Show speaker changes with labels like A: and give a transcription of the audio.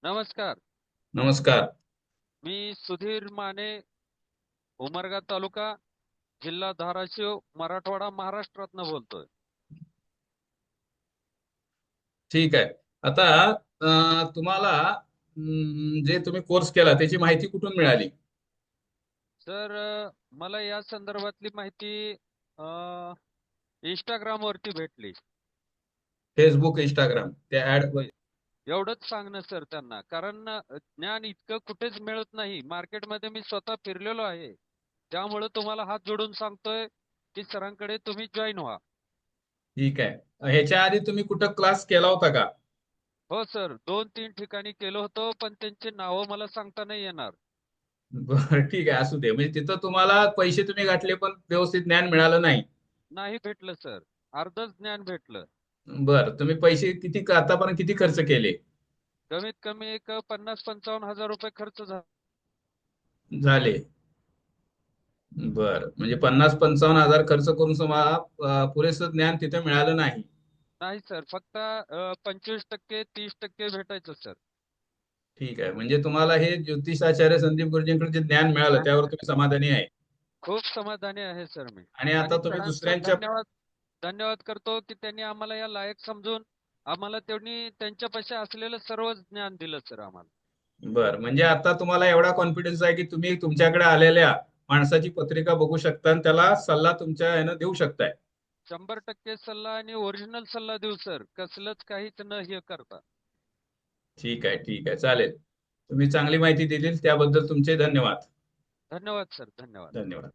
A: नमस्कार.
B: नमस्कार.
A: मी सुधीर माने, उमरगा तालुका, जिल्हा धाराशिव, मराठवाडा, महाराष्ट्रातनं बोलतोय.
B: ठीक आहे. आता तुम्हाला जे तुम्ही कोर्स केला त्याची माहिती कुठून मिळाली?
A: सर, मला या संदर्भातली माहिती इंस्टाग्राम वरती भेटली.
B: फेसबुक, इंस्टाग्राम त्या ऍड?
A: एवढंच सांगणं सर त्यांना, कारण ज्ञान इतकं कुठेच मिळत नाही. मार्केटमध्ये मी स्वतः फिरलेलो आहे. त्यामुळे तुम्हाला हात जोडून सांगतोय की सरांकडे तुम्ही जॉईन व्हा.
B: ठीक आहे. ह्याच्या आधी तुम्ही कुठं क्लास केला होता का?
A: हो सर, 2-3 ठिकाणी केलं होतं, पण त्यांची नावं मला सांगता नाही येणार.
B: बरं, ठीक आहे, असू दे. म्हणजे तिथं तुम्हाला पैसे तुम्ही घातले पण व्यवस्थित ज्ञान मिळालं नाही.
A: नाही भेटलं सर. अर्धच ज्ञान भेटलं.
B: बरं, तुम्ही पैसे आतापर्यंत किती खर्च केले?
A: कमीत कमी एक 50-55 हजार रुपये खर्च झाला.
B: झाले. बरं, म्हणजे 50-55 हजार खर्च करून तुम्हाला पुरेसं ज्ञान तिथे मिळालं नाही.
A: नाही सर, फक्त 25% 30% भेटायचं सर.
B: ठीक आहे. म्हणजे तुम्हाला हे ज्योतिषाचार्य संदीप गुरुजींकडे जे ज्ञान मिळालं त्यावर तुम्ही समाधानी आहे.
A: खूप समाधानी आहे सर मी.
B: आणि आता
A: आणि
B: तुम्ही
A: सरांचं
B: दुसऱ्यांच्या...
A: धन्यवाद धन्यवाद करतो की त्यांनी आम्हाला या लायक समजून आम्हाला त्यांनी त्यांच्यापाशी असलेलं सर्व ज्ञान दिलं सर आम्हाला.
B: बर, म्हणजे आता तुम्हाला एवढा कॉन्फिडन्स आहे की तुम्ही तुमच्याकडे आलेल्या माणसाची पत्रिका बघू शकता आणि त्याला सल्ला तुमच्या यानं देऊ शकताय.
A: 100% सल्ला आणि ओरिजिनल सल्ला देऊ सर. कसलंच काहीच न हे करता.
B: ठीक आहे, ठीक आहे, चालेल. तुम्ही चांगली माहिती दिली त्याबद्दल तुमचे धन्यवाद.
A: धन्यवाद सर, धन्यवाद.
B: धन्यवाद.